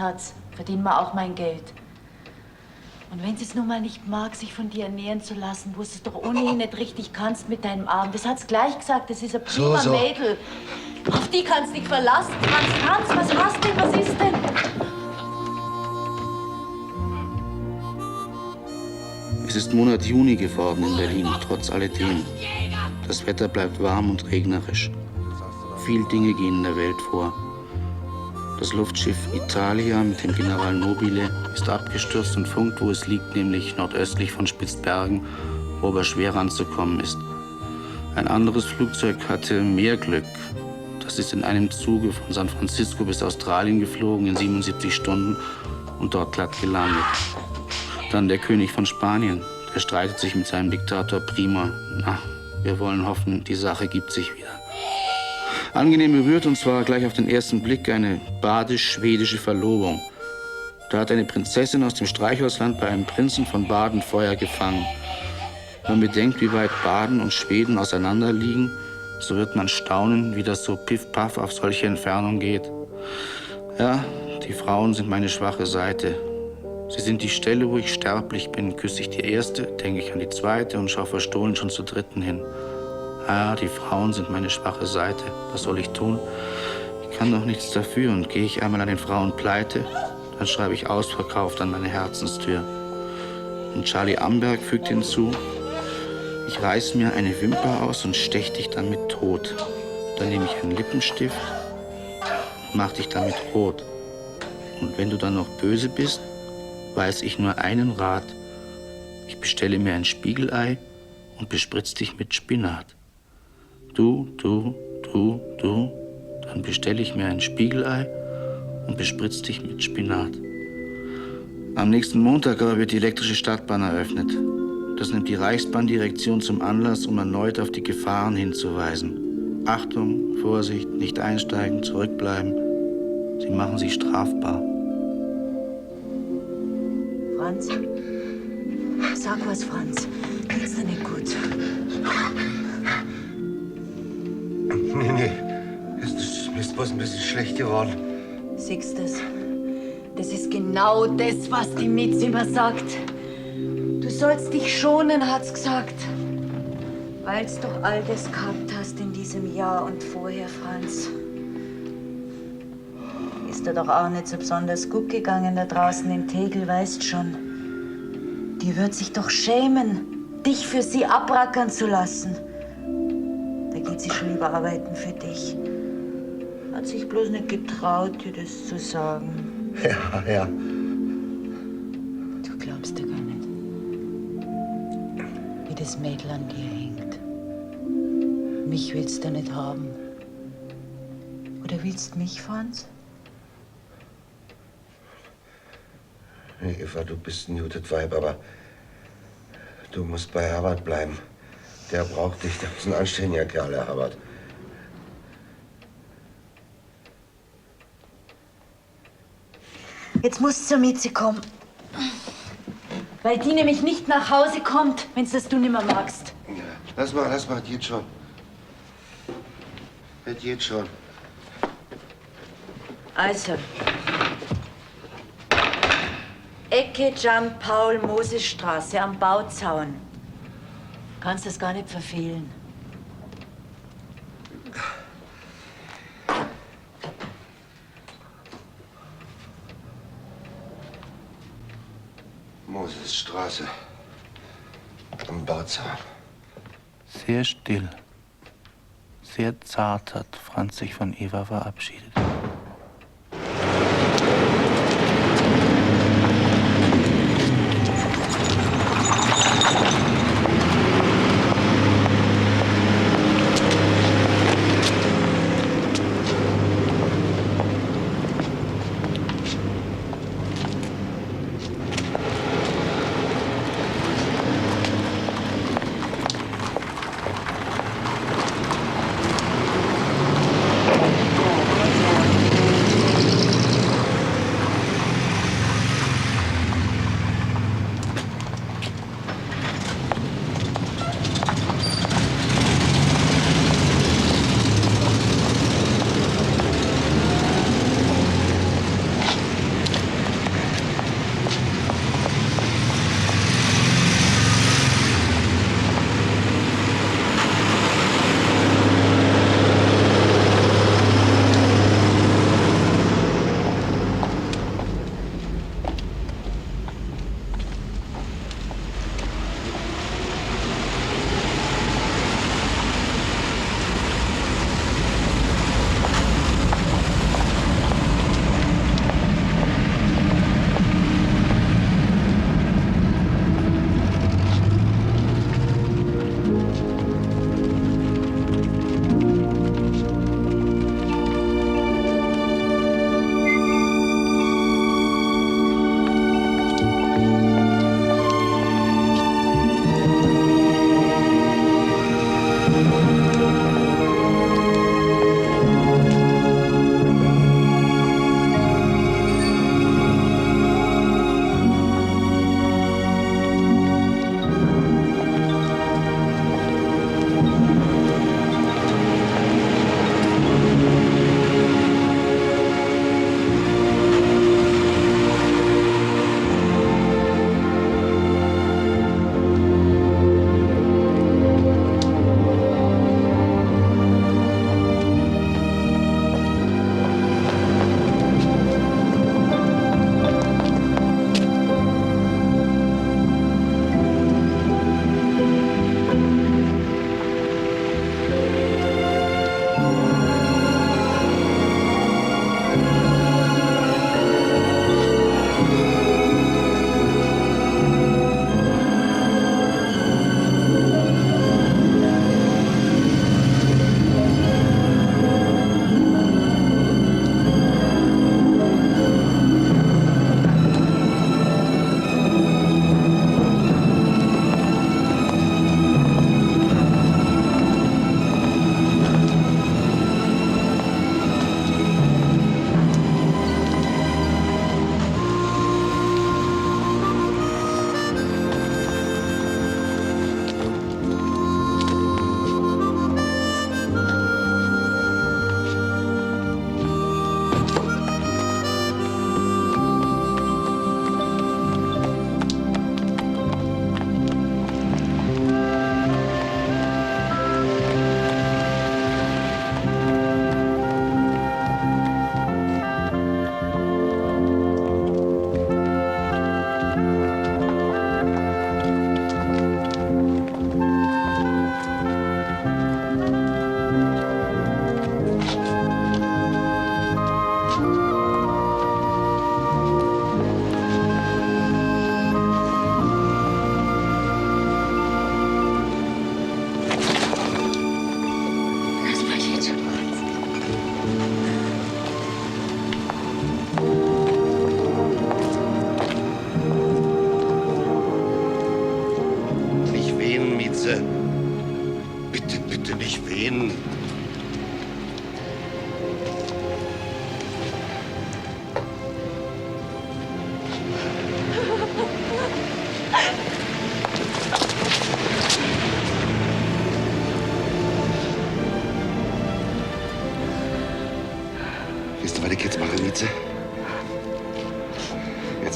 Herz. Verdienen wir auch mein Geld. Und wenn sie es nun mal nicht mag, sich von dir ernähren zu lassen, wo du es doch ohnehin nicht richtig kannst mit deinem Arm. Das hat's gleich gesagt, das ist ein prima Mädel. Auf die kannst du dich verlassen. Franz, was hast du denn? Was ist denn? Es ist Monat Juni geworden in Berlin, trotz alledem. Das Wetter bleibt warm und regnerisch. Viele Dinge gehen in der Welt vor. Das Luftschiff Italia mit dem General Nobile ist abgestürzt und funkt, wo es liegt, nämlich nordöstlich von Spitzbergen, wo aber schwer ranzukommen ist. Ein anderes Flugzeug hatte mehr Glück. Das ist in einem Zuge von San Francisco bis Australien geflogen in 77 Stunden und dort glatt gelandet. Dann der König von Spanien. Der streitet sich mit seinem Diktator Prima. Na, wir wollen hoffen, die Sache gibt sich wieder. Angenehm berührt uns war gleich auf den ersten Blick eine badisch-schwedische Verlobung. Da hat eine Prinzessin aus dem Streichholzland bei einem Prinzen von Baden Feuer gefangen. Wenn man bedenkt, wie weit Baden und Schweden auseinanderliegen, so wird man staunen, wie das so piff-paff auf solche Entfernung geht. Ja, die Frauen sind meine schwache Seite. Sie sind die Stelle, wo ich sterblich bin. Küsse ich die erste, denke ich an die zweite und schaue verstohlen schon zur dritten hin. Ja, die Frauen sind meine schwache Seite. Was soll ich tun? Ich kann doch nichts dafür. Und gehe ich einmal an den Frauen pleite, dann schreibe ich ausverkauft an meine Herzenstür. Und Charlie Amberg fügt hinzu: Ich reiß mir eine Wimper aus und stech dich damit tot. Dann nehme ich einen Lippenstift und mach dich damit rot. Und wenn du dann noch böse bist, weiß ich nur einen Rat. Ich bestelle mir ein Spiegelei und bespritz dich mit Spinat. Du, dann bestelle ich mir ein Spiegelei und bespritz dich mit Spinat. Am nächsten Montag aber wird die elektrische Stadtbahn eröffnet. Das nimmt die Reichsbahndirektion zum Anlass, um erneut auf die Gefahren hinzuweisen. Achtung, Vorsicht, nicht einsteigen, zurückbleiben. Sie machen sich strafbar. Franz? Sag was, Franz. Geht's dir nicht gut? Nee. Mir ist bloß ein bisschen schlecht geworden. Siehst du's? Das ist genau das, was die Mitzi immer sagt. Du sollst dich schonen, hat's gesagt. Weil's doch all das gehabt hast in diesem Jahr und vorher, Franz. Ist dir doch auch nicht so besonders gut gegangen da draußen in Tegel, weißt schon. Die wird sich doch schämen, dich für sie abrackern zu lassen. Da geht sie schon lieber arbeiten für dich. Hat sich bloß nicht getraut, dir das zu sagen. Ja. Du glaubst ja gar nicht, wie das Mädel an dir hängt. Mich willst du nicht haben. Oder willst mich, Franz? Nee, Eva, du bist ein gutes Weib, aber du musst bei Herbert bleiben. Der braucht dich. Der ist ein anständiger Kerl, der Herbert. Jetzt musst du zur Mieze kommen. Weil die nämlich nicht nach Hause kommt, wenn's das du nimmer magst. Ja, lass mal, das geht schon. Das geht schon. Also. Ecke Jean-Paul-Moses-Straße am Bauzaun. Kannst das gar nicht verfehlen. Mosesstraße. Am Bauzaun. Sehr still, sehr zart hat Franz sich von Eva verabschiedet.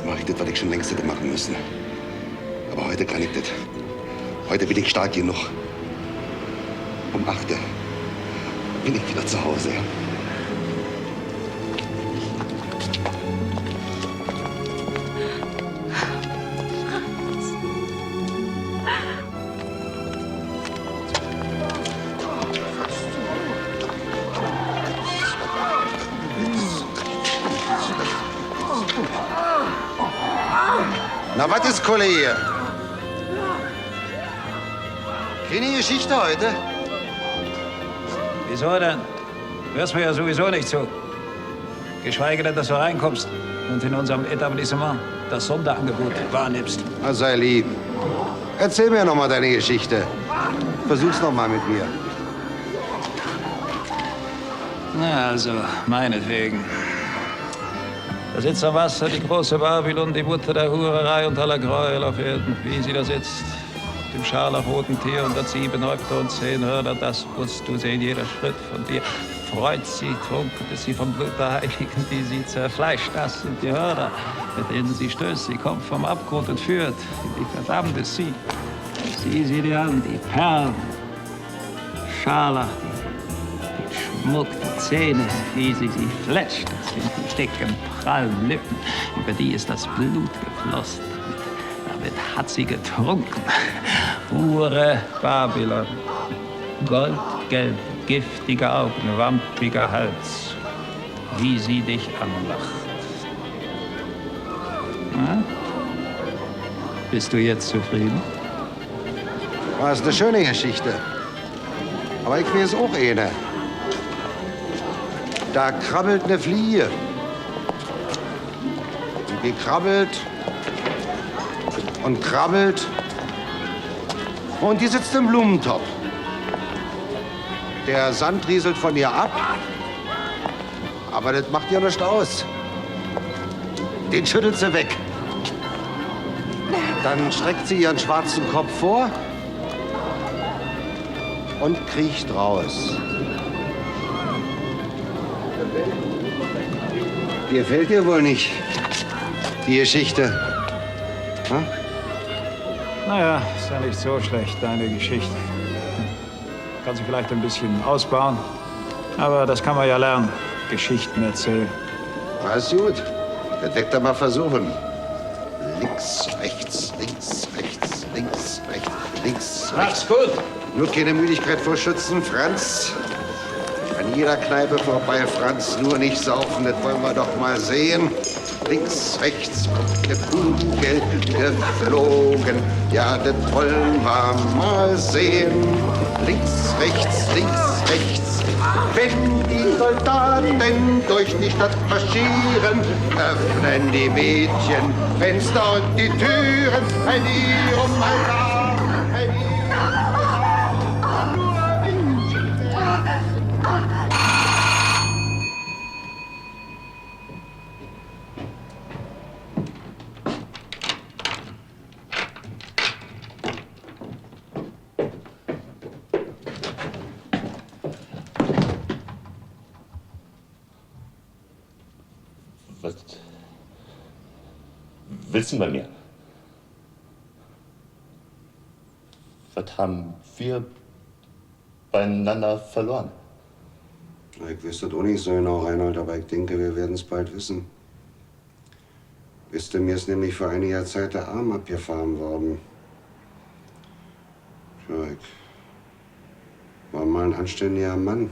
mache ich das, was ich schon längst hätte machen müssen. Aber heute kann ich das. Heute bin ich stark genug. Um 8 Uhr bin ich wieder zu Hause. Na, was ist Kolle hier? Keine Geschichte heute? Wieso denn? Hörst mir ja sowieso nicht zu. Geschweige denn, dass du reinkommst und in unserem Etablissement das Sonderangebot wahrnimmst. Na, sei lieb. Erzähl mir noch mal deine Geschichte. Versuch's noch mal mit mir. Na, also, meinetwegen. Da sitzt am Wasser die große Babylon, die Mutter der Hurerei und aller Gräuel auf Erden. Wie sie da sitzt, dem scharlachroten Tier unter 7 Häupter und 10 Hörner, das musst du sehen, jeder Schritt von dir. Freut sie, trunken ist sie vom Blut der Heiligen, die sie zerfleischt. Das sind die Hörner, mit denen sie stößt. Sie kommt vom Abgrund und führt. Die verdammte sie. Sieh sie dir an, die Perlen, Scharlach, die Schmuck, die Zähne, wie sie fletscht. Das sind die dicken, prallen Lippen, über die ist das Blut geflossen. Damit hat sie getrunken. Hure Babylon. Goldgelb, giftige Augen, wampiger Hals. Wie sie dich anlacht. Na? Bist du jetzt zufrieden? Das ist eine schöne Geschichte. Aber ich weiß auch eine. Da krabbelt eine Fliege. Und die krabbelt und krabbelt. Und die sitzt im Blumentopf. Der Sand rieselt von ihr ab. Aber das macht ihr nichts aus. Den schüttelt sie weg. Dann streckt sie ihren schwarzen Kopf vor und kriecht raus. Gefällt dir wohl nicht, die Geschichte? Hm? Naja, ist ja nicht so schlecht, deine Geschichte. Kann sie vielleicht ein bisschen ausbauen, aber das kann man ja lernen. Geschichten erzählen. Alles gut. Das wird er mal versuchen. Links, rechts, links, rechts, links, rechts, links, rechts. Mach's gut. Nur keine Müdigkeit vor Schützen, Franz. An jeder Kneipe vorbei, Franz. Nur nicht saufen, das wollen wir doch mal sehen. Links, rechts, kommt der Kugel geflogen. Ja, das wollen wir mal sehen. Links, rechts, links, rechts. Wenn die Soldaten durch die Stadt marschieren, öffnen die Mädchen Fenster und die Türen. Ein Irum, ein Arm, ein Irum. Was willst du bei mir? Was haben wir beieinander verloren? Ich weiß das auch nicht so genau, Reinhold, aber ich denke, wir werden es bald wissen. Wisst ihr, mir ist nämlich vor einiger Zeit der Arm abgefahren worden. Tja, ich war mal ein anständiger Mann.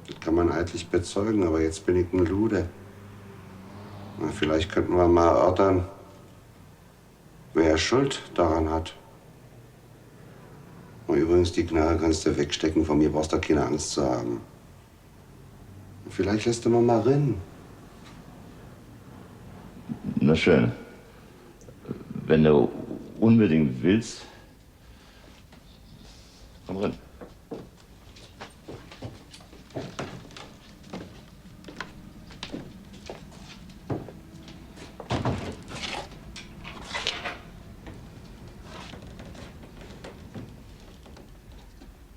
Das kann man eidlich bezeugen, aber jetzt bin ich ein Lude. Na, vielleicht könnten wir mal erörtern, wer Schuld daran hat. Und übrigens, die Knarre kannst du wegstecken, von mir brauchst du keine Angst zu haben. Vielleicht lässt du mal rein. Na schön. Wenn du unbedingt willst, komm rein.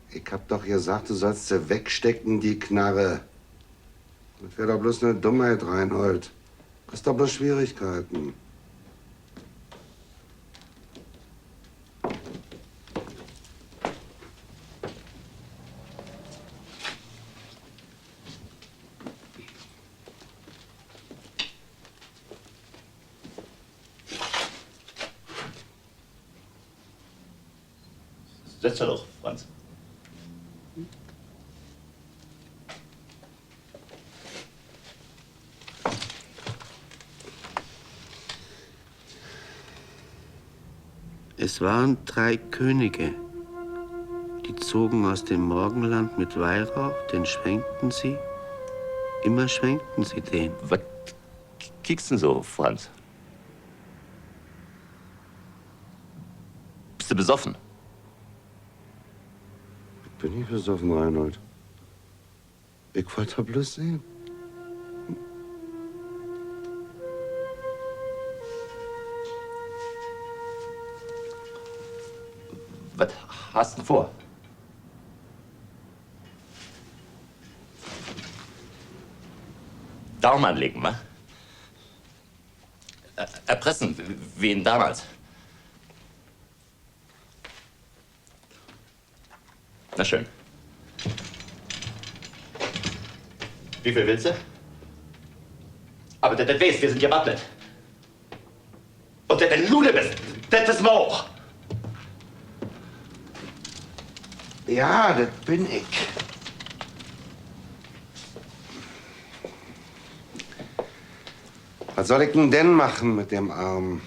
Ich hab doch gesagt, du sollst sie wegstecken, die Knarre. Das wäre doch bloß eine Dummheit, Reinhold. Hast aber Schwierigkeiten. Setz dich doch, Franz. Es waren 3 Könige, die zogen aus dem Morgenland mit Weihrauch, den schwenkten sie, immer schwenkten sie den. Was kiekst denn so, Franz? Bist du besoffen? Ich bin nicht besoffen, Reinhold. Ich wollte bloß sehen. Was hast du denn vor? Daumen anlegen, wa? Erpressen, wen damals? Na schön. Wie viel willst du? Aber das weißt, wir sind gewappnet. Und das Lule bist, das wissen wir auch. Ja, das bin ich. Was soll ich denn machen mit dem Arm?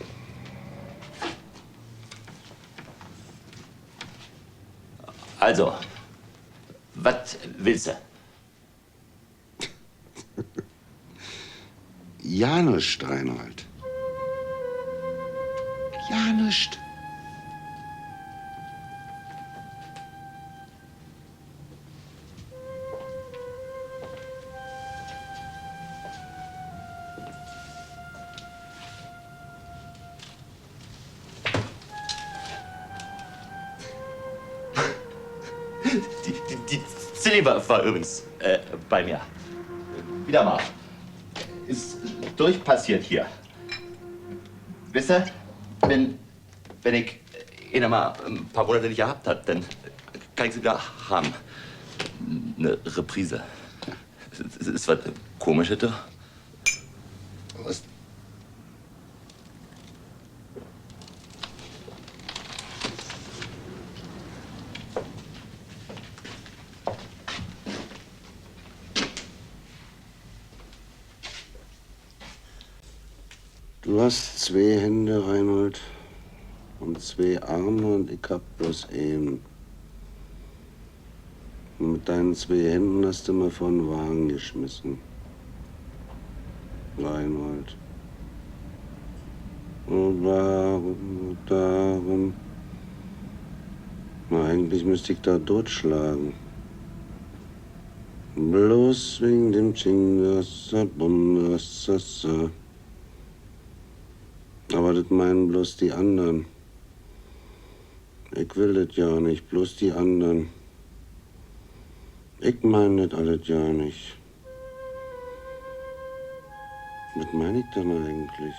Also, was willst du? Ja nischt, Reinhold. Ja nischt. Die Silly war übrigens bei mir. Wieder mal. Ist durchpassiert hier. Wisst ihr, wenn ich ihn mal ein paar Monate nicht gehabt habe, dann kann ich sie wieder haben. Eine Reprise. Ist was Komisches da? Was? Du hast 2 Hände, Reinhold, und 2 Arme und ich hab bloß einen. Und mit deinen 2 Händen hast du mal vor den Wagen geschmissen. Reinhold. Und warum? Na, eigentlich müsste ich da totschlagen. Bloß wegen dem Chingasser, Bundesasser. Aber das meinen bloß die anderen. Ich will das ja nicht, bloß die anderen. Ich meine das alles ja nicht. Was meine ich denn eigentlich?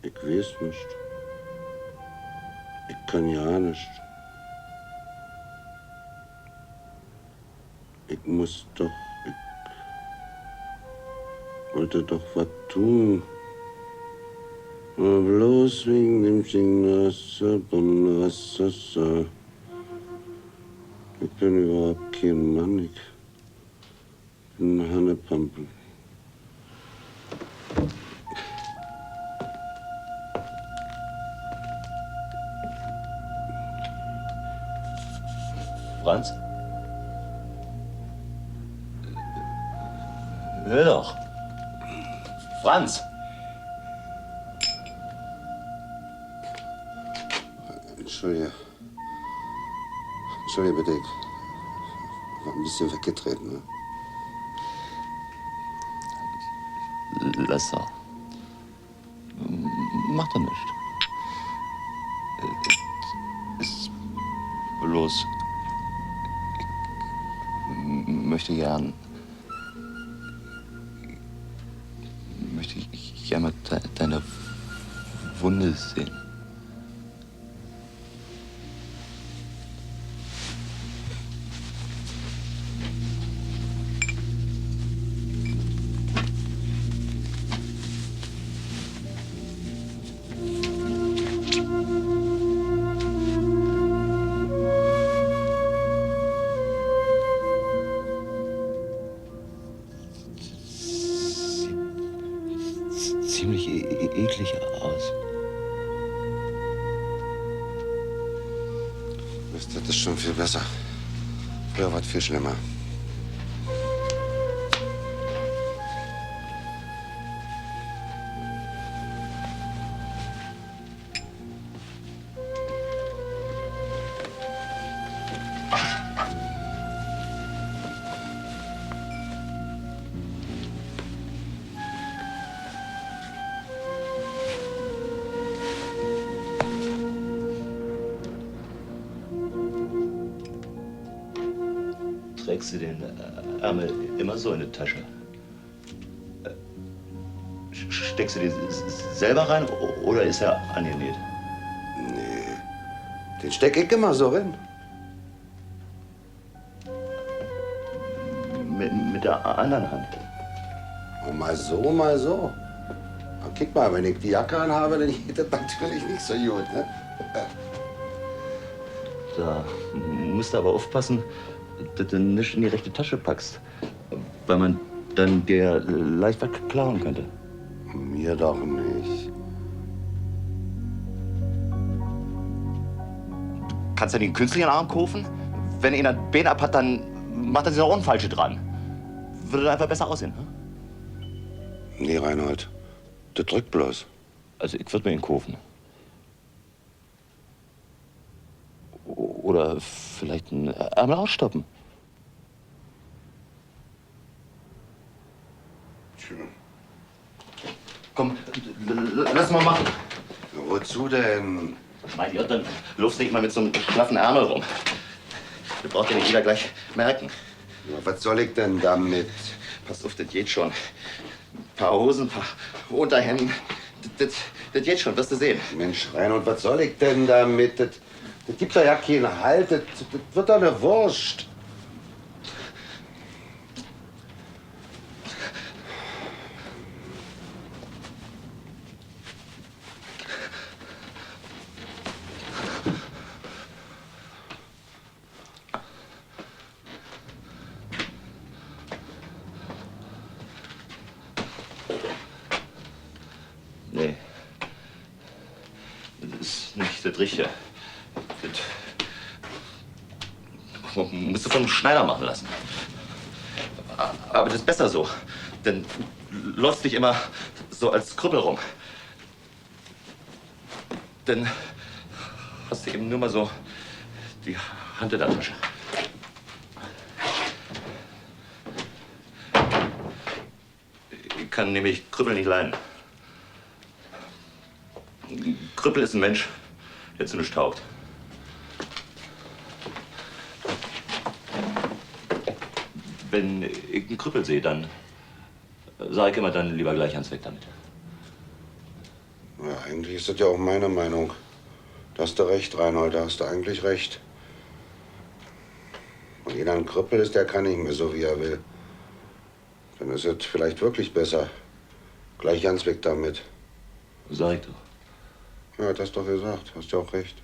Ich weiß nicht. Ich kann ja nicht. Ich muss doch. Ich wollte doch was tun. Aber bloß wegen dem Chingasser, Bundesasser. Ich bin überhaupt kein Mann. Ich bin eine Hannepampe. Franz? Hör doch. Franz! Entschuldige. Entschuldige bitte. Ich war ein bisschen weggetreten. Ne? Lass doch. Mach doch nichts. Ist bloß. Ich möchte gern ich einmal deine Wunde sehen. Ziemlich eklig aus. Das ist schon viel besser. Früher war es viel schlimmer. Trägst du den Ärmel immer so in die Tasche? Steckst du den selber rein oder ist er angenäht? Nee, den steck ich immer so rein. Mit der anderen Hand? Und mal so, mal so. Aber guck mal, wenn ich die Jacke anhabe, dann geht das natürlich nicht so gut, ne? Da musst du aber aufpassen, dass du nicht in die rechte Tasche packst. Weil man dann dir leicht was klauen könnte. Mir doch nicht. Kannst du den künstlichen Arm kaufen? Wenn einer ein Bein ab hat, dann macht er sich auch einen falsche dran. Würde einfach besser aussehen, hm? Nee, Reinhold. Das drückt bloß. Also ich würde mir ihn kaufen. Oder vielleicht einen Ärmel ausstoppen. Komm, lass mal machen. Wozu denn? Mein Gott, dann lufst nicht mal mit so einem schlaffen Ärmel rum. Das braucht ja nicht jeder gleich merken. Ja, was soll ich denn damit? Pass auf, das geht schon. Ein paar Hosen, ein paar Unterhemden. Das geht schon, wirst du sehen. Mensch, Reinhold, was soll ich denn damit? Das gibt doch ja keinen Halt. Das wird doch eine Wurst. Nee. Das ist nicht das Richtige. Das musst du von einem Schneider machen lassen. Aber das ist besser so. Dann läufst du dich immer so als Krüppel rum. Dann hast du eben nur mal so die Hand in der Tasche. Ich kann nämlich Krüppel nicht leiden. Krüppel ist ein Mensch, der zu nichts taugt. Wenn ich einen Krüppel sehe, dann sage ich immer, dann lieber gleich ans Weg damit. Ja, eigentlich ist das ja auch meine Meinung. Da hast du recht, Reinhold, da hast du eigentlich recht. Wenn jeder ein Krüppel ist, der kann nicht mehr so, wie er will. Dann ist es vielleicht wirklich besser. Gleich ganz weg damit. Sag ich doch. Ja, das hast du doch gesagt. Hast ja auch recht.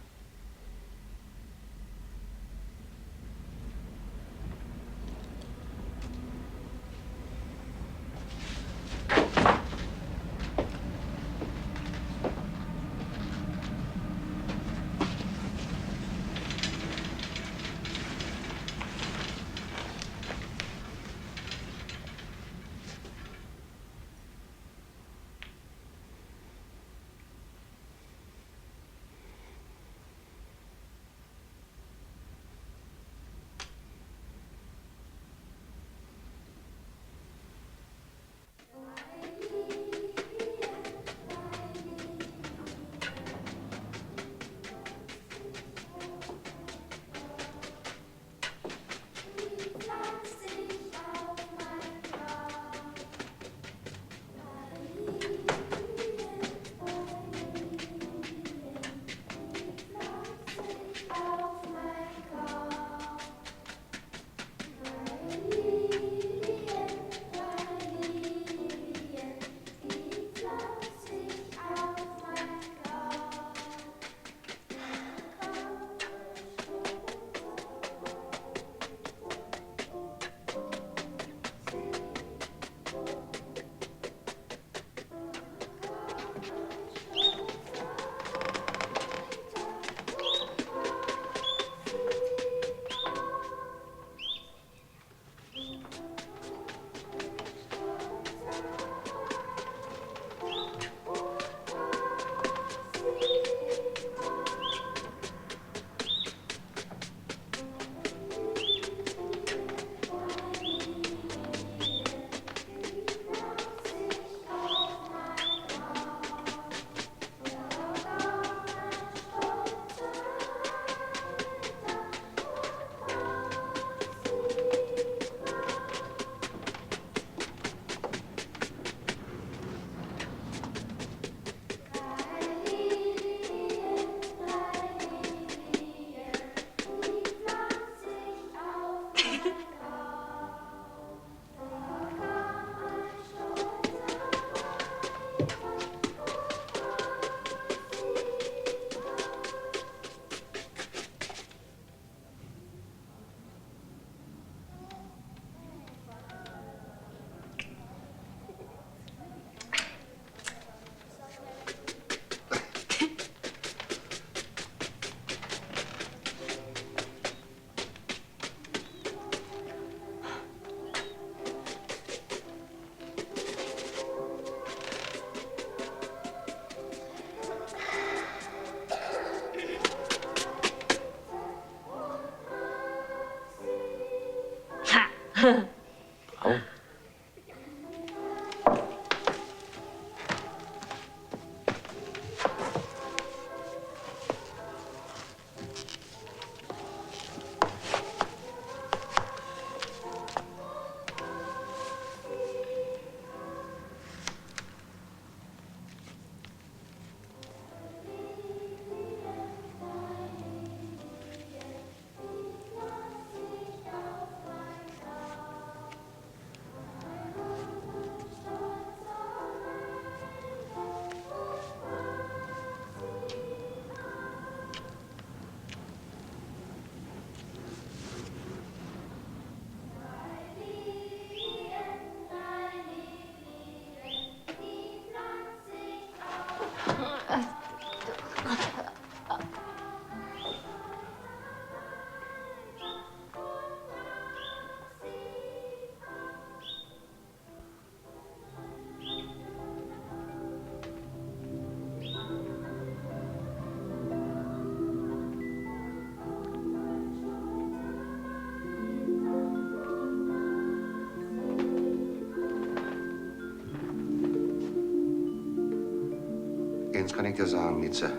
Eins kann ich dir sagen, Mieze.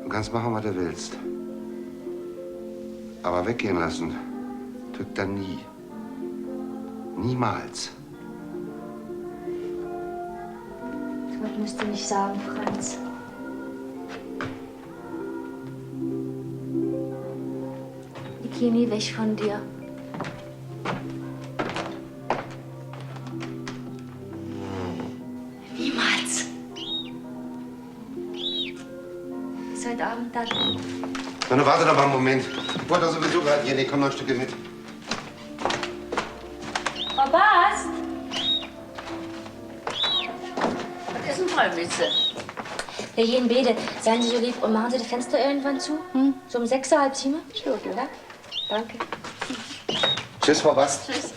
Du kannst machen, was du willst. Aber weggehen lassen tut er nie. Niemals. Das musst du nicht sagen, Franz. Ich gehe nie weg von dir. Niemals. Bis heute Abend dann. Na, warte doch mal einen Moment. Ich wollte doch sowieso gerade hier. Nee, komm noch ein Stückchen mit. Frau Bast! Was ist denn, Frau Mütze? Ja, jeden Bede. Seien Sie so lieb und machen Sie das Fenster irgendwann zu? So um 6, halb 7? Schon, ja? Danke. Tschüss, Frau Bast. Tschüss.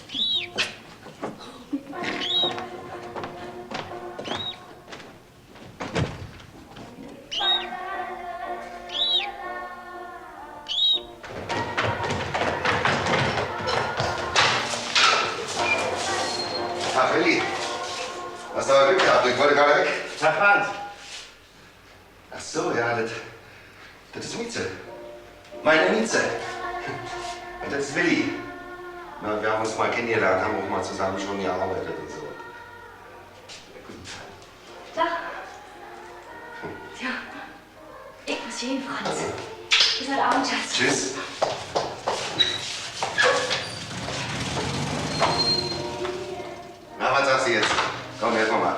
Ach, Willi. Hast du aber Glück gehabt. Ich wollte gerade weg. Herr Franz. Ach so, ja, das ist Mieze. Meine Mieze. Und das ist Willi. Na, wir haben uns mal kennengelernt, haben auch mal zusammen schon gearbeitet und so. Tag. Tja, ich muss hin, Franz. Bis heute Abend, Schatz. Tschüss. Na, was sagst du jetzt? Komm, helf mal.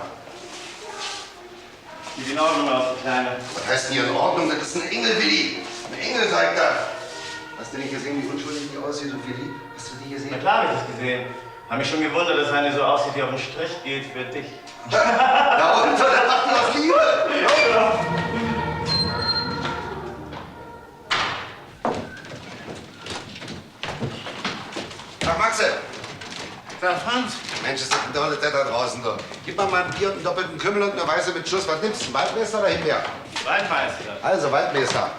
Sieht in Ordnung aus, die Kleine. Was heißt denn hier in Ordnung? Das ist ein Engel, Willi. Ein Engel, sagt er. Hast du nicht gesehen, wie unschuldig die aussieht und wie lieb? Hast du die gesehen? Na klar habe ich das gesehen. Hab mich schon gewundert, dass eine so aussieht, die auf den Strich geht für dich. Na und? Dann macht die auf Liebe. Ach, Maxe. Herr Franz. Mensch, ist das ein tolles Wetter draußen, doch. Gib mal mal ein Bier und einen doppelten Kümmel und eine Weiße mit Schuss. Was nimmst du? Waldmeister oder Himbeer? Waldmeister. Also, Waldmeister.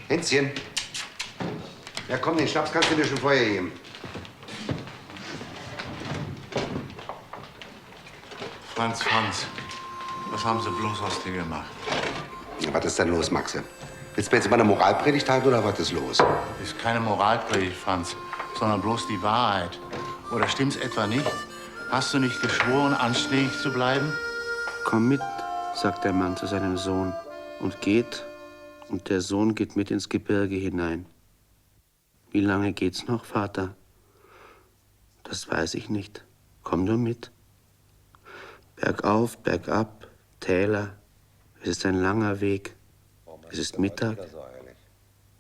Hänschen. Ja, komm, den Schnaps kannst du dir schon vorher geben. Franz, was haben Sie bloß aus dir gemacht? Ja, was ist denn los, Maxe? Willst du mir jetzt mal eine Moralpredigt halten oder was ist los? Ist keine Moralpredigt, Franz, sondern bloß die Wahrheit. Oder stimmt's etwa nicht? Hast du nicht geschworen, anständig zu bleiben? Komm mit, sagt der Mann zu seinem Sohn und geht, und der Sohn geht mit ins Gebirge hinein. Wie lange geht's noch, Vater? Das weiß ich nicht. Komm nur mit. Bergauf, bergab, Täler. Es ist ein langer Weg. Es ist Mittag.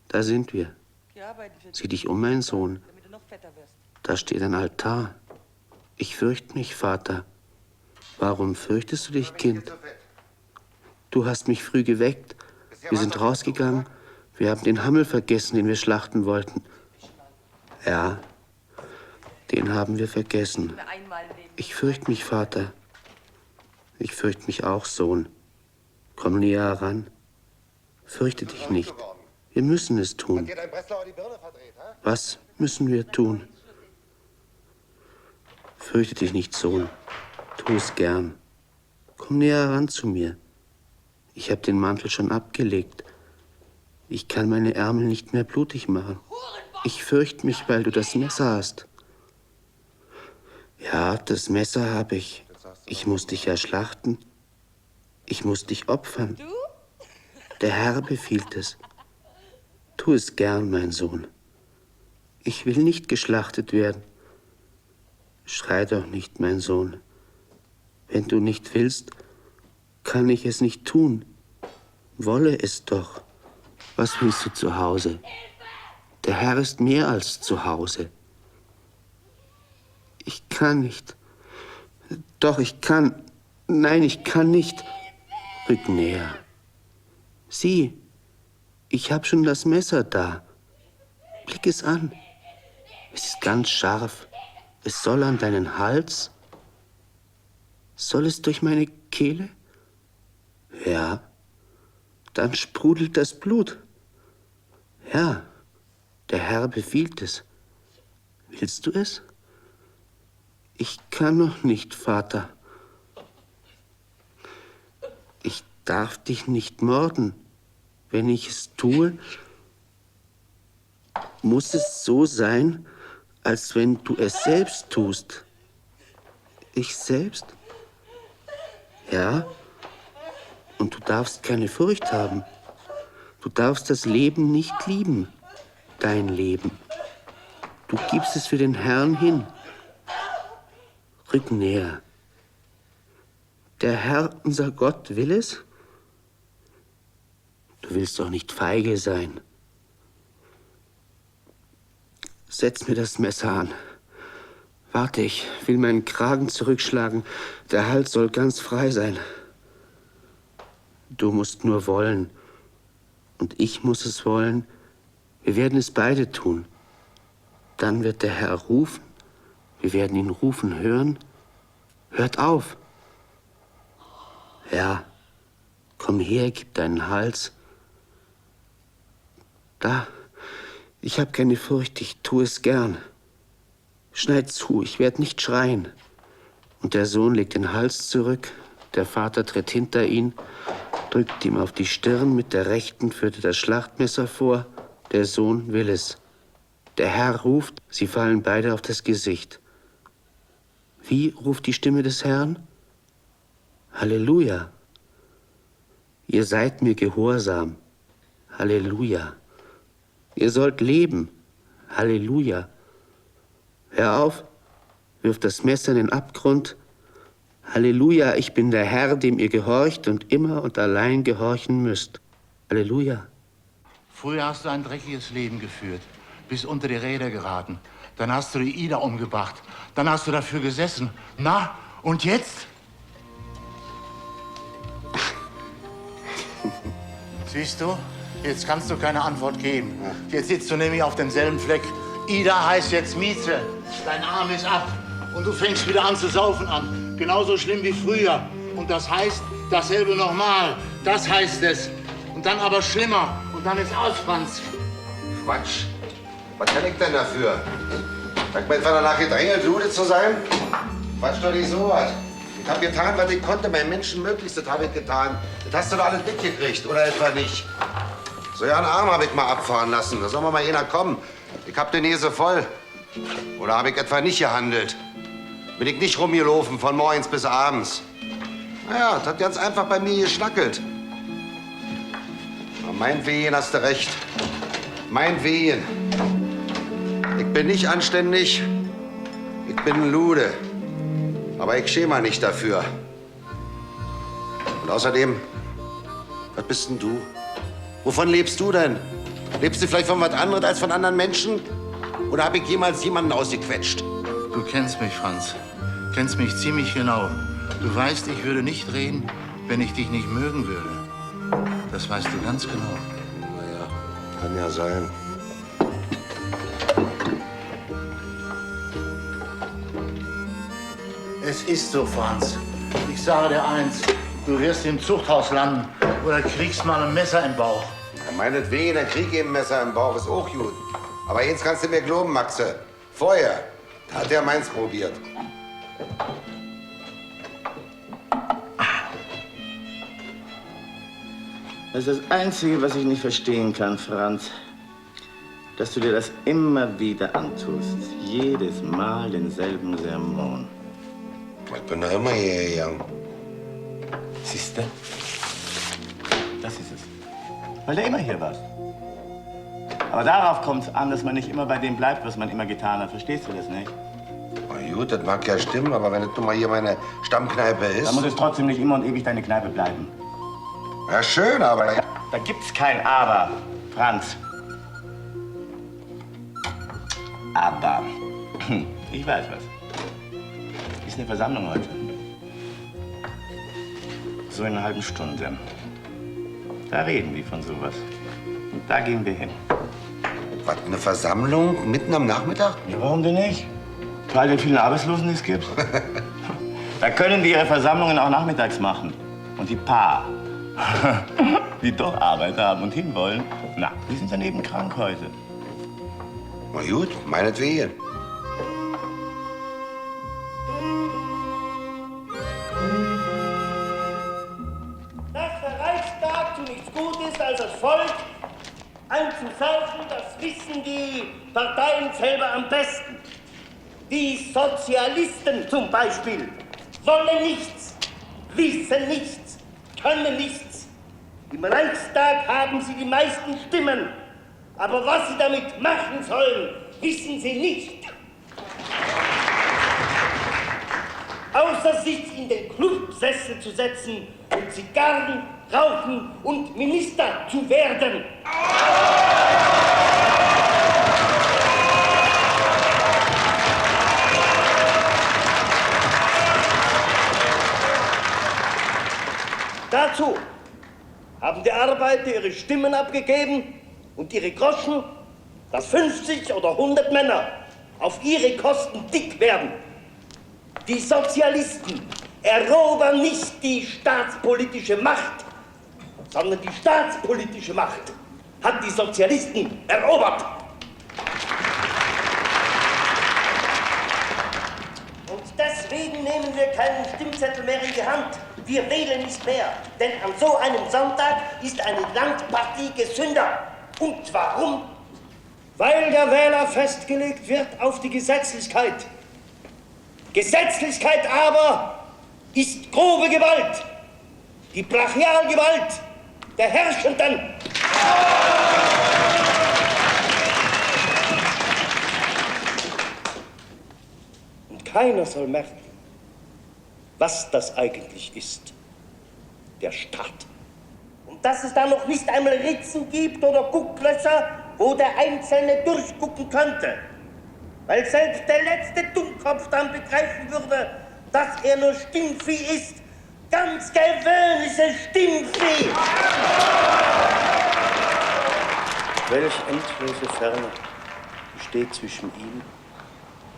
Da sind wir. Sieh dich um, mein Sohn. Da steht ein Altar. Ich fürchte mich, Vater. Warum fürchtest du dich, Kind? Du hast mich früh geweckt. Wir sind rausgegangen. Wir haben den Hammel vergessen, den wir schlachten wollten. Ja, den haben wir vergessen. Ich fürchte mich, Vater. Ich fürchte mich auch, Sohn. Komm näher heran. Fürchte dich nicht. Wir müssen es tun. Was müssen wir tun? Fürchte dich nicht, Sohn. Tu es gern. Komm näher ran zu mir. Ich habe den Mantel schon abgelegt. Ich kann meine Ärmel nicht mehr blutig machen. Ich fürchte mich, weil du das Messer hast. Ja, das Messer habe ich. Ich muss dich ja schlachten. Ich muss dich opfern. Der Herr befiehlt es. Tu es gern, mein Sohn. Ich will nicht geschlachtet werden. Schrei doch nicht, mein Sohn. Wenn du nicht willst, kann ich es nicht tun. Wolle es doch. Was willst du zu Hause? Der Herr ist mehr als zu Hause. Ich kann nicht. Doch, ich kann. Nein, ich kann nicht. Rück näher. Sieh, ich habe schon das Messer da. Blick es an. Es ist ganz scharf. Es soll an deinen Hals. Soll es durch meine Kehle? Ja. Dann sprudelt das Blut. Ja, der Herr befiehlt es. Willst du es? Ich kann noch nicht, Vater. Ich darf dich nicht morden. Wenn ich es tue, muss es so sein, als wenn du es selbst tust. Ich selbst? Ja. Und du darfst keine Furcht haben. Du darfst das Leben nicht lieben, dein Leben. Du gibst es für den Herrn hin. Rück näher. Der Herr, unser Gott, will es? Du willst doch nicht feige sein. Setz mir das Messer an. Warte, ich will meinen Kragen zurückschlagen. Der Hals soll ganz frei sein. Du musst nur wollen. Und ich muss es wollen. Wir werden es beide tun. Dann wird der Herr rufen. Wir werden ihn rufen hören. Hört auf. Ja, komm her, gib deinen Hals. Da, ich habe keine Furcht, ich tue es gern. Schneid zu, ich werde nicht schreien. Und der Sohn legt den Hals zurück, der Vater tritt hinter ihn, drückt ihm auf die Stirn, mit der rechten führte das Schlachtmesser vor, der Sohn will es. Der Herr ruft, sie fallen beide auf das Gesicht. Wie ruft die Stimme des Herrn? Halleluja. Ihr seid mir gehorsam. Halleluja. Ihr sollt leben. Halleluja. Hör auf, wirf das Messer in den Abgrund. Halleluja, ich bin der Herr, dem ihr gehorcht und immer und allein gehorchen müsst. Halleluja. Früher hast du ein dreckiges Leben geführt, bist unter die Räder geraten. Dann hast du die Ida umgebracht. Dann hast du dafür gesessen. Na, und jetzt? Siehst du, jetzt kannst du keine Antwort geben. Jetzt sitzt du nämlich auf demselben Fleck. Ida heißt jetzt Mieze. Dein Arm ist ab. Und du fängst wieder an zu saufen an. Genauso schlimm wie früher. Und das heißt dasselbe nochmal. Das heißt es. Und dann aber schlimmer. Und dann ist aus, Franz. Quatsch. Was kann ich denn dafür? Hat mein Vater nachgedrängelt, Lude zu sein? Quatsch doch nicht so was. Ich hab getan, was ich konnte. Mein Menschenmöglichstes habe ich getan. Das hast du doch alles mitgekriegt, oder etwa nicht? So ja, einen Arm habe ich mal abfahren lassen. Da soll mal einer kommen. Ich hab die Nase voll. Oder habe ich etwa nicht gehandelt? Bin ich nicht rumgelaufen von morgens bis abends? Naja, das hat ganz einfach bei mir geschnackelt. Aber meinetwegen hast du recht. Meinetwegen. Ich bin nicht anständig. Ich bin ein Lude. Aber ich schäme mich nicht dafür. Und außerdem, was bist denn du? Wovon lebst du denn? Lebst du vielleicht von was anderes als von anderen Menschen? Oder habe ich jemals jemanden ausgequetscht? Du kennst mich, Franz. Kennst mich ziemlich genau. Du weißt, ich würde nicht reden, wenn ich dich nicht mögen würde. Das weißt du ganz genau. Naja, kann ja sein. Es ist so, Franz. Ich sage dir eins, du wirst im Zuchthaus landen oder kriegst mal ein Messer im Bauch. Ja, meinetwegen, ein Krieg im Messer im Bauch ist auch gut. Aber jetzt kannst du mir glauben, Maxe. Vorher, da hat er meins probiert. Das ist das Einzige, was ich nicht verstehen kann, Franz. Dass du dir das immer wieder antust. Jedes Mal denselben Sermon. Ich bin doch immer hierher gegangen. Siehst du? Das ist es. Weil du immer hier warst. Aber darauf kommt es an, dass man nicht immer bei dem bleibt, was man immer getan hat. Verstehst du das nicht? Na gut, das mag ja stimmen, aber wenn das nun mal hier meine Stammkneipe ist... Dann muss es trotzdem nicht immer und ewig deine Kneipe bleiben. Ja, schön, aber... Da gibt's kein Aber, Franz. Aber, ich weiß was. Ist eine Versammlung heute. So in einer halben Stunde. Da reden die von sowas. Und da gehen wir hin. Was, eine Versammlung mitten am Nachmittag? Ja, warum denn nicht? Bei all den vielen Arbeitslosen, die es gibt. Da können die ihre Versammlungen auch nachmittags machen. Und die paar, die doch Arbeit haben und hinwollen, na, die sind daneben krank heute. Na gut, meinetwegen. Dass der Reichstag zu nichts gut ist, als das Volk einzusaufen, das wissen die Parteien selber am besten. Die Sozialisten zum Beispiel wollen nichts, wissen nichts, können nichts. Im Reichstag haben sie die meisten Stimmen. Aber was sie damit machen sollen, wissen sie nicht. Außer sich in den Clubsessel zu setzen und Zigarren rauchen und Minister zu werden. Dazu haben die Arbeiter ihre Stimmen abgegeben und ihre Groschen, dass 50 oder 100 Männer auf ihre Kosten dick werden. Die Sozialisten erobern nicht die staatspolitische Macht, sondern die staatspolitische Macht hat die Sozialisten erobert. Und deswegen nehmen wir keinen Stimmzettel mehr in die Hand. Wir wählen nicht mehr, denn an so einem Sonntag ist eine Landpartie gesünder. Und warum? Weil der Wähler festgelegt wird auf die Gesetzlichkeit. Gesetzlichkeit aber ist grobe Gewalt, die Brachialgewalt der Herrschenden. Und keiner soll merken, was das eigentlich ist, der Staat. Und dass es da noch nicht einmal Ritzen gibt oder Gucklöcher, wo der Einzelne durchgucken könnte. Weil selbst der letzte Dummkopf dann begreifen würde, dass er nur Stimmvieh ist. Ganz gewöhnliches Stimmvieh. Welch endlose Ferne besteht zwischen ihm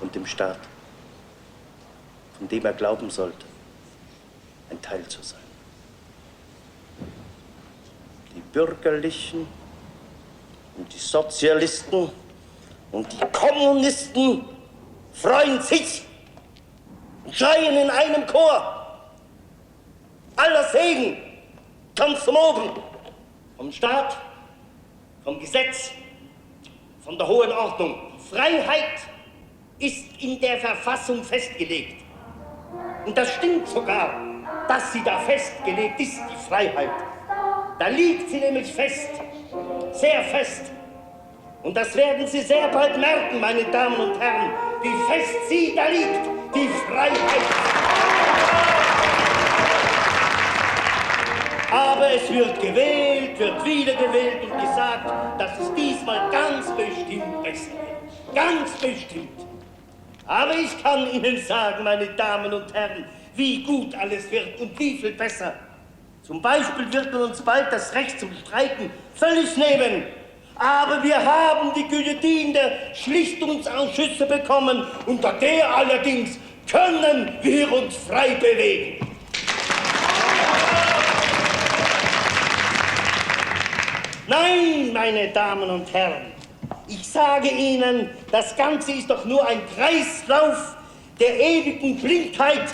und dem Staat, von dem er glauben sollte, ein Teil zu sein. Die Bürgerlichen und die Sozialisten und die Kommunisten freuen sich und schreien in einem Chor. Aller Segen kommt von oben, vom Staat, vom Gesetz, von der hohen Ordnung. Die Freiheit ist in der Verfassung festgelegt. Und das stimmt sogar, dass sie da festgelegt ist, die Freiheit. Da liegt sie nämlich fest, sehr fest. Und das werden Sie sehr bald merken, meine Damen und Herren, wie fest sie da liegt, die Freiheit. Aber es wird gewählt, wird wieder gewählt und gesagt, dass es diesmal ganz bestimmt besser wird. Ganz bestimmt. Aber ich kann Ihnen sagen, meine Damen und Herren, wie gut alles wird und wie viel besser. Zum Beispiel wird man uns bald das Recht zum Streiken völlig nehmen. Aber wir haben die Guillotine der Schlichtungsausschüsse bekommen. Unter der allerdings können wir uns frei bewegen. Nein, meine Damen und Herren, ich sage Ihnen, das Ganze ist doch nur ein Kreislauf, der ewigen Blindheit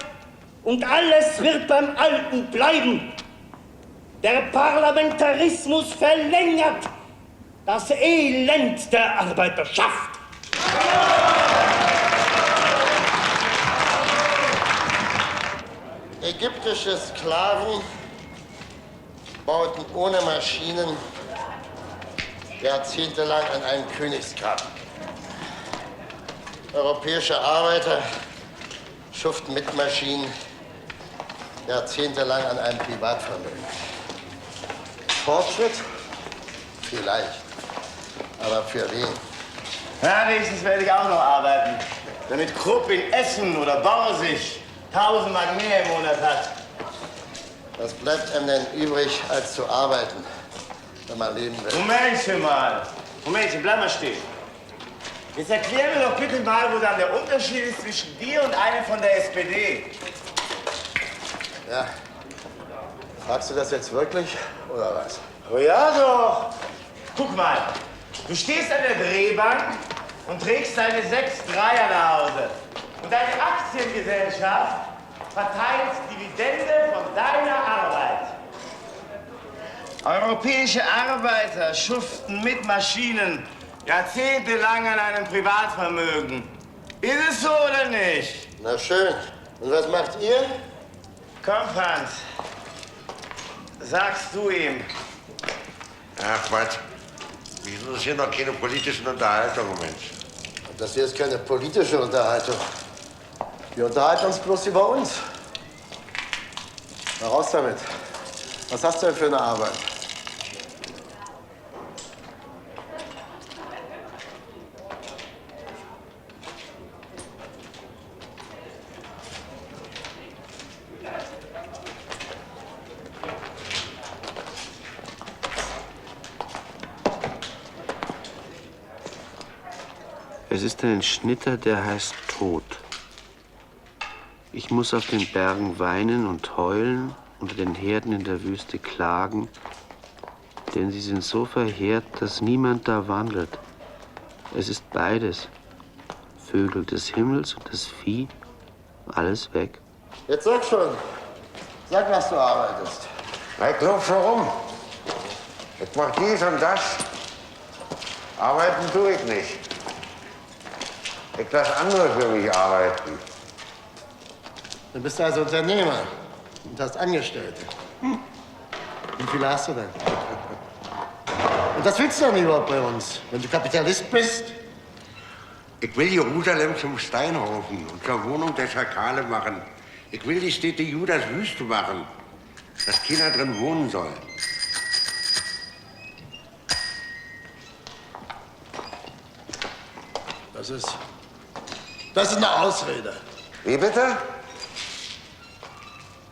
und alles wird beim Alten bleiben. Der Parlamentarismus verlängert das Elend der Arbeiterschaft. Ägyptische Sklaven bauten ohne Maschinen jahrzehntelang an einem Königsgrab. Europäische Arbeiter schuften mit Maschinen jahrzehntelang an einem Privatvermögen. Fortschritt? Vielleicht. Aber für wen? Ja, nächstes werde ich auch noch arbeiten. Damit Krupp in Essen oder Borsig 1000 Mark mehr im Monat hat. Was bleibt einem denn übrig, als zu arbeiten, wenn man leben will? Momentchen mal. Momentchen, bleib mal stehen. Jetzt erklär mir doch bitte mal, wo dann der Unterschied ist zwischen dir und einem von der SPD. Ja. Fragst du das jetzt wirklich, oder was? Oh ja, doch. Guck mal. Du stehst an der Drehbank und trägst deine 6 Dreier nach Hause. Und deine Aktiengesellschaft verteilt Dividende von deiner Arbeit. Europäische Arbeiter schuften mit Maschinen jahrzehntelang an einem Privatvermögen. Ist es so oder nicht? Na schön. Und was macht ihr? Komm, Franz. Sagst du ihm. Ach, was? Wieso ist hier noch keine politischen Unterhaltungen, Mensch? Das hier ist keine politische Unterhaltung. Wir unterhalten uns bloß über uns. Na, raus damit. Was hast du denn für eine Arbeit? Es ist ein Schnitter, der heißt Tod. Ich muss auf den Bergen weinen und heulen, unter den Herden in der Wüste klagen, denn sie sind so verheert, dass niemand da wandelt. Es ist beides, Vögel des Himmels und das Vieh, alles weg. Jetzt sag schon. Sag, was du arbeitest. Ich glaub schon rum. Ich mach dies und das. Arbeiten tue ich nicht. Ich lasse andere für mich arbeiten. Du bist also Unternehmer und hast Angestellte. Wie viele hast du denn? Und das willst du doch nicht überhaupt bei uns, wenn du Kapitalist bist? Ich will Jerusalem zum Steinhaufen und zur Wohnung der Schakale machen. Ich will die Städte Judas Wüste machen, dass keiner drin wohnen soll. Das ist eine Ausrede. Wie bitte?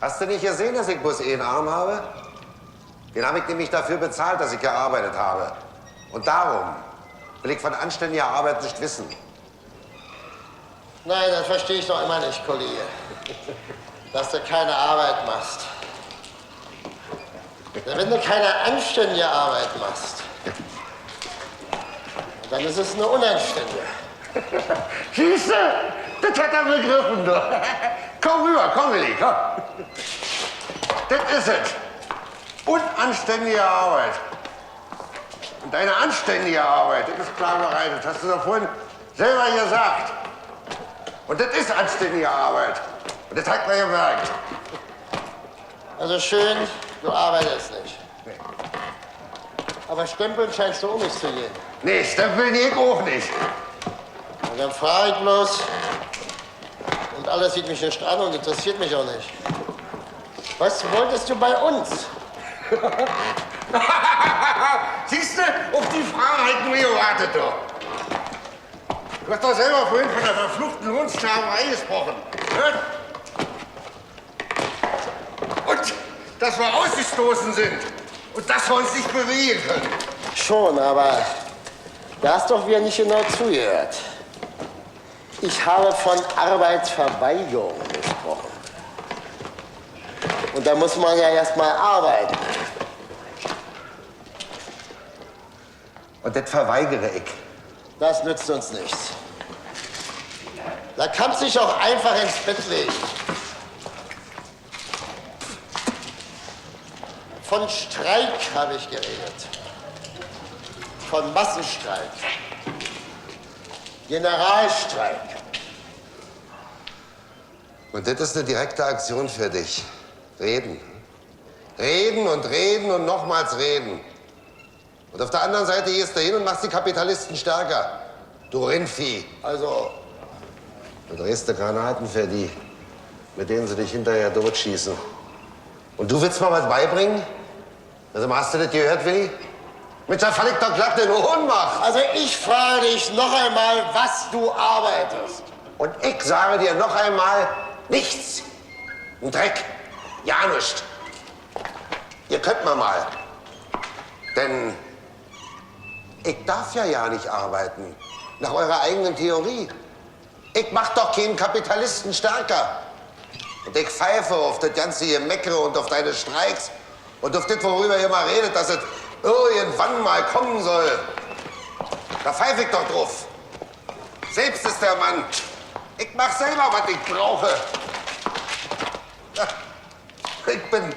Hast du nicht gesehen, dass ich bloß einen Arm habe? Den habe ich nämlich dafür bezahlt, dass ich gearbeitet habe. Und darum will ich von anständiger Arbeit nicht wissen. Nein, das verstehe ich doch immer nicht, Kollege. Dass du keine Arbeit machst. Wenn du keine anständige Arbeit machst, dann ist es eine unanständige. Siehst du? Das hat er begriffen, du. Komm rüber, komm, Willi, komm. Das ist es. Unanständige Arbeit. Und deine anständige Arbeit, das ist Sklaverei, das hast du doch vorhin selber gesagt. Und das ist anständige Arbeit. Und das hat man gemerkt. Also schön, du arbeitest nicht. Nee. Aber stempeln scheinst du auch nicht zu gehen. Nee, stempeln ich auch nicht. Und dann frage ich bloß, und alles sieht mich nicht an und interessiert mich auch nicht. Was wolltest du bei uns? Siehst du, auf die Frage halt nur gewartet, doch. Du hast doch selber vorhin von der verfluchten Lohnsklaverei gesprochen. Ne? Und dass wir ausgestoßen sind und dass wir uns nicht bewegen können. Schon, aber da hast doch wieder nicht genau zugehört. Ich habe von Arbeitsverweigerung gesprochen. Und da muss man ja erst mal arbeiten. Und das verweigere ich. Das nützt uns nichts. Da kannst du dich auch einfach ins Bett legen. Von Streik habe ich geredet. Von Massenstreik. Generalstreik. Und das ist eine direkte Aktion für dich. Reden. Reden und reden und nochmals reden. Und auf der anderen Seite gehst du hin und machst die Kapitalisten stärker. Du Rindvieh. Also, du drehst dir Granaten für die, mit denen sie dich hinterher totschießen. Und du willst mal was beibringen? Also, hast du das gehört, Willi? Mit der fallig doch glatt in Ohnmacht. Also ich frage dich noch einmal, was du arbeitest. Und ich sage dir noch einmal, nichts. Ein Dreck. Ja, nichts. Ihr könnt mal. Denn ich darf ja nicht arbeiten. Nach eurer eigenen Theorie. Ich mach doch keinen Kapitalisten stärker. Und ich pfeife auf das ganze Gemeckere und auf deine Streiks und auf das, worüber ihr mal redet, dass es irgendwann mal kommen soll. Da pfeife ich doch drauf. Selbst ist der Mann. Ich mach selber, was ich brauche. Ja, ich bin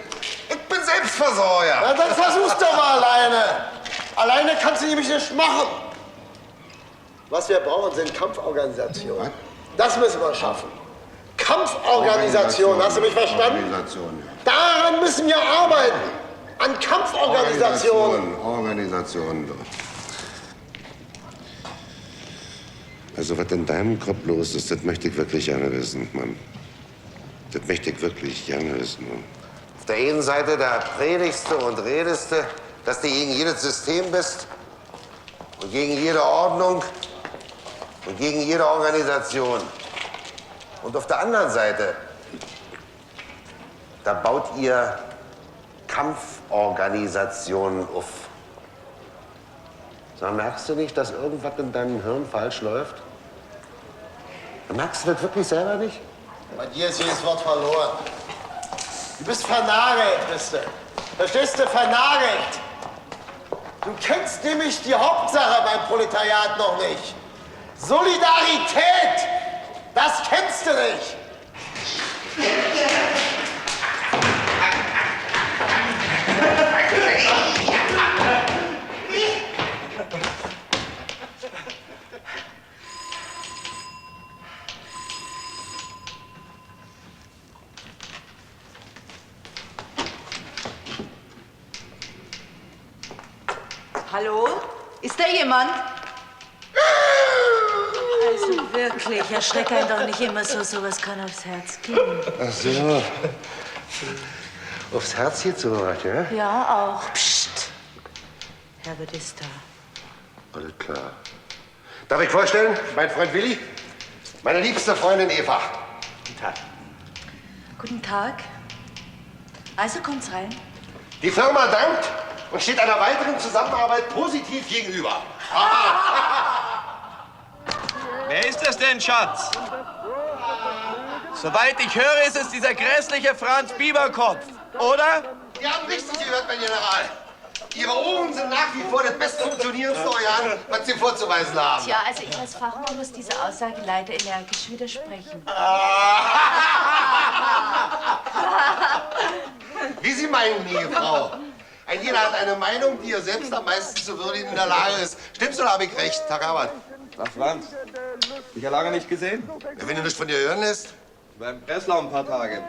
Selbstversorger. Na, dann versuch's doch mal alleine. Alleine kannst du nämlich nicht machen. Was wir brauchen, sind Kampforganisationen. Das müssen wir schaffen. Kampforganisation, hast du mich verstanden? Organisation, ja. Daran müssen wir arbeiten. An Kampforganisationen. Organisationen. Also, was in deinem Kopf los ist, das möchte ich wirklich gerne wissen, Mann. Das möchte ich wirklich gerne wissen, Mann. Auf der einen Seite, da predigst du und redest du, dass du gegen jedes System bist und gegen jede Ordnung und gegen jede Organisation. Und auf der anderen Seite, da baut ihr Kampforganisationen auf. Sag, merkst du nicht, dass irgendwas in deinem Hirn falsch läuft? Merkst du das wirklich selber nicht? Bei dir ist jedes Wort verloren. Du bist vernagelt, bist du. Verstehst du? Vernagelt. Du kennst nämlich die Hauptsache beim Proletariat noch nicht. Solidarität, das kennst du nicht. Hallo? Ist da jemand? Also wirklich, erschreck einen doch nicht immer so, sowas kann aufs Herz gehen. Ach so. Aufs Herz geht sowas, ja? Ja, auch. Psst. Herbert ist da. Alles klar. Darf ich vorstellen, mein Freund Willi, meine liebste Freundin Eva. Guten Tag. Guten Tag. Also kommt's rein. Die Firma dankt und steht einer weiteren Zusammenarbeit positiv gegenüber. Wer ist das denn, Schatz? Soweit ich höre, ist es dieser grässliche Franz Bieberkopf, oder? Sie haben richtig gehört, mein General. Ihre Ohren sind nach wie vor das bestfunktionierendste Organ, was Sie vorzuweisen haben. Tja, also ich als Fachmann muss dieser Aussage leider energisch widersprechen. Wie Sie meinen, Ehefrau. Ein jeder hat eine Meinung, die er selbst am meisten zu würdigen in der Lage ist. Stimmt's oder habe ich recht, Tag Herbert? Ach, Franz. Ich ja lange nicht gesehen. Wenn du nicht von dir hören lässt? Beim Breslau ein paar Tage.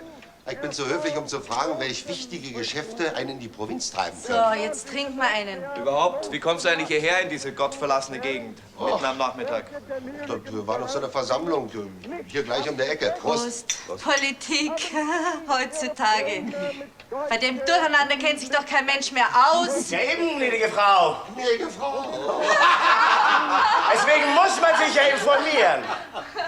Ich bin zu höflich, um zu fragen, welche wichtige Geschäfte einen in die Provinz treiben können. So, jetzt trink mal einen. Überhaupt, wie kommst du eigentlich hierher in diese gottverlassene Gegend? Mitten am Nachmittag. Da war doch so eine Versammlung hier gleich um der Ecke. Prost. Politik heutzutage. Bei dem Durcheinander kennt sich doch kein Mensch mehr aus. Ja eben, gnädige Frau. Gnädige Frau. Deswegen muss man sich ja informieren.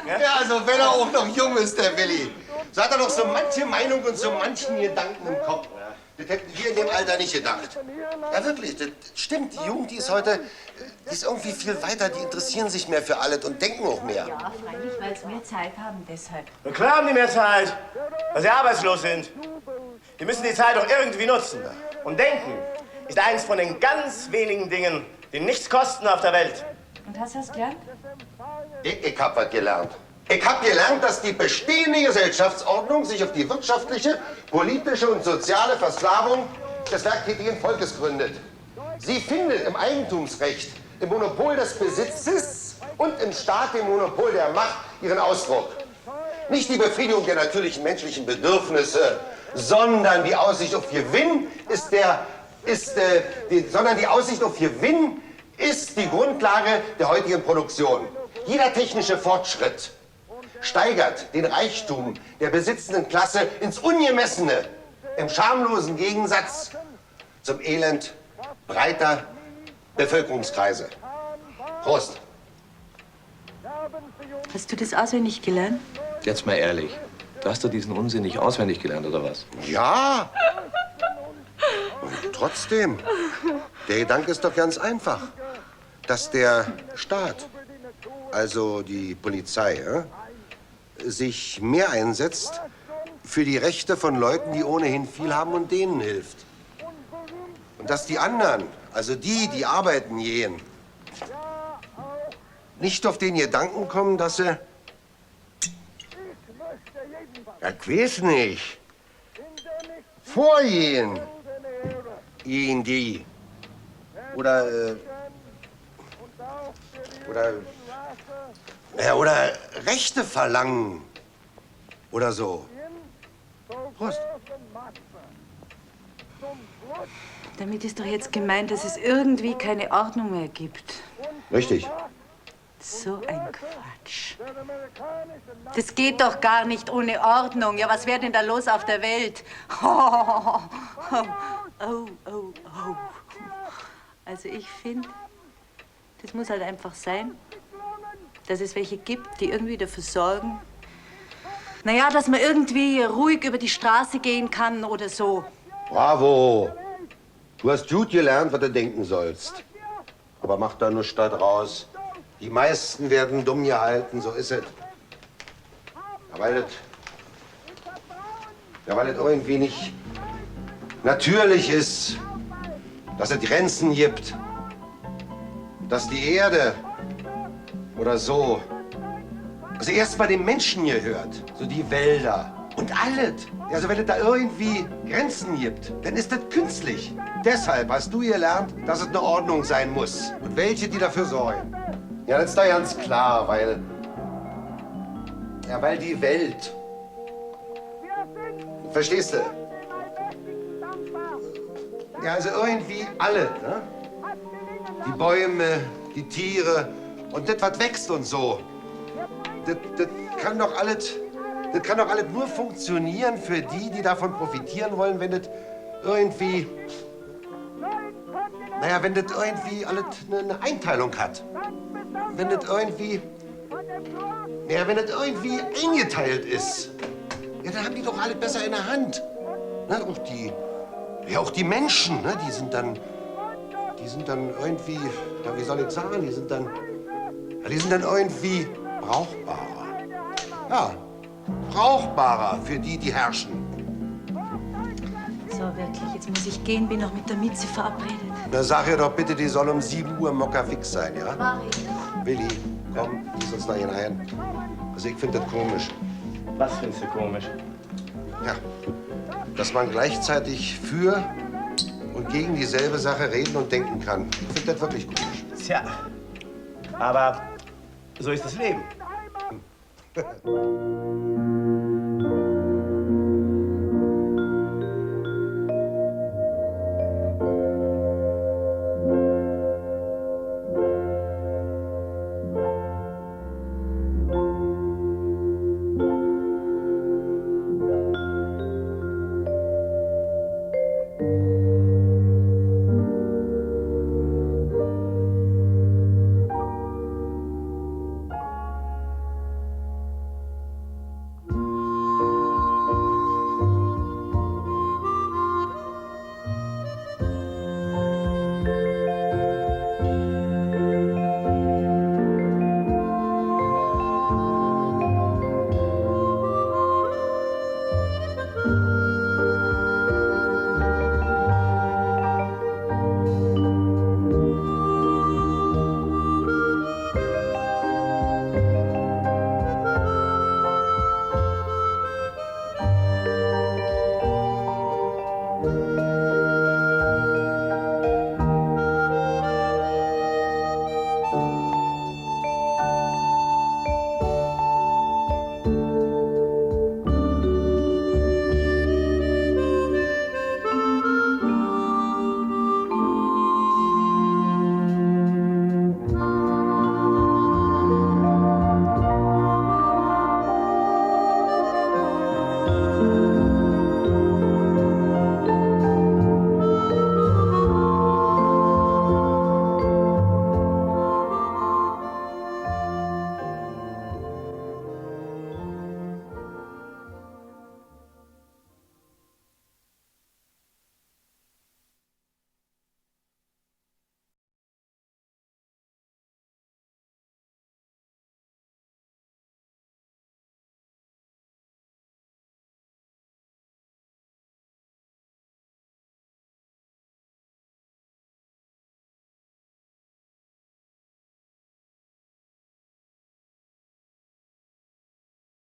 Ja, also wenn er auch noch jung ist, der Willi. So hat er doch so manche Meinung und so manchen Gedanken im Kopf. Das hätten wir in dem Alter nicht gedacht. Ja, wirklich, das stimmt. Die Jugend, die ist heute, die ist irgendwie viel weiter. Die interessieren sich mehr für alles und denken auch mehr. Ja, freilich, weil sie mehr Zeit haben, deshalb. Und klar haben die mehr Zeit, weil sie arbeitslos sind. Die müssen die Zeit doch irgendwie nutzen. Und denken ist eins von den ganz wenigen Dingen, die nichts kosten auf der Welt. Und hast du das gelernt? Ich hab was gelernt. Ich habe gelernt, dass die bestehende Gesellschaftsordnung sich auf die wirtschaftliche, politische und soziale Versklavung des werktätigen Volkes gründet. Sie findet im Eigentumsrecht, im Monopol des Besitzes und im Staat, dem Monopol der Macht, ihren Ausdruck. Nicht die Befriedigung der natürlichen menschlichen Bedürfnisse, sondern die Aussicht auf Gewinn ist die Grundlage der heutigen Produktion. Jeder technische Fortschritt steigert den Reichtum der besitzenden Klasse ins Ungemessene, im schamlosen Gegensatz zum Elend breiter Bevölkerungskreise. Prost! Hast du das auswendig gelernt? Jetzt mal ehrlich. Du hast doch diesen Unsinn nicht auswendig gelernt, oder was? Ja! Und trotzdem, der Gedanke ist doch ganz einfach, dass der Staat, also die Polizei, sich mehr einsetzt für die Rechte von Leuten, die ohnehin viel haben und denen hilft. Und dass die anderen, also die arbeiten gehen, nicht auf den Gedanken kommen, dass sie... Ja, ich weiß nicht. Vorgehen. Gegen die. Oder Rechte verlangen. Oder so. Prost. Damit ist doch jetzt gemeint, dass es irgendwie keine Ordnung mehr gibt. Richtig. So ein Quatsch. Das geht doch gar nicht ohne Ordnung. Ja, was wäre denn da los auf der Welt? Oh. Also ich finde, das muss halt einfach sein, dass es welche gibt, die irgendwie dafür sorgen, naja, dass man irgendwie ruhig über die Straße gehen kann oder so. Bravo. Du hast gut gelernt, was du denken sollst. Aber mach da nichts da draus. Die meisten werden dumm gehalten, so ist es. Ja, weil es irgendwie nicht natürlich ist, dass es Grenzen gibt, dass die Erde oder so, also erst bei den Menschen gehört, so die Wälder und alles. Also wenn es da irgendwie Grenzen gibt, dann ist das künstlich. Deshalb hast du gelernt, dass es eine Ordnung sein muss und welche, die dafür sorgen. Ja, das ist doch ganz klar, weil die Welt, verstehst du? Ja, also irgendwie alle, ne? Die Bäume, die Tiere und das, was wächst und so. Das kann doch alles nur funktionieren für die davon profitieren wollen, wenn das irgendwie, wenn das irgendwie alles eine Einteilung hat. Wenn das irgendwie eingeteilt ist, ja, dann haben die doch alle besser in der Hand. Ne? Auch die Menschen, ne? Die sind dann irgendwie, ja, wie soll ich sagen, die sind dann irgendwie brauchbarer. Ja, brauchbarer für die herrschen. So, wirklich, jetzt muss ich gehen, bin noch mit der Mieze verabredet. Na, sag ihr doch bitte, die soll um 7 Uhr mockerfix sein, ja? Mach ich. Willi, komm, lies uns noch hinein. Also ich finde das komisch. Was findest du komisch? Ja, dass man gleichzeitig für und gegen dieselbe Sache reden und denken kann. Ich finde das wirklich komisch. Tja, aber so ist das Leben.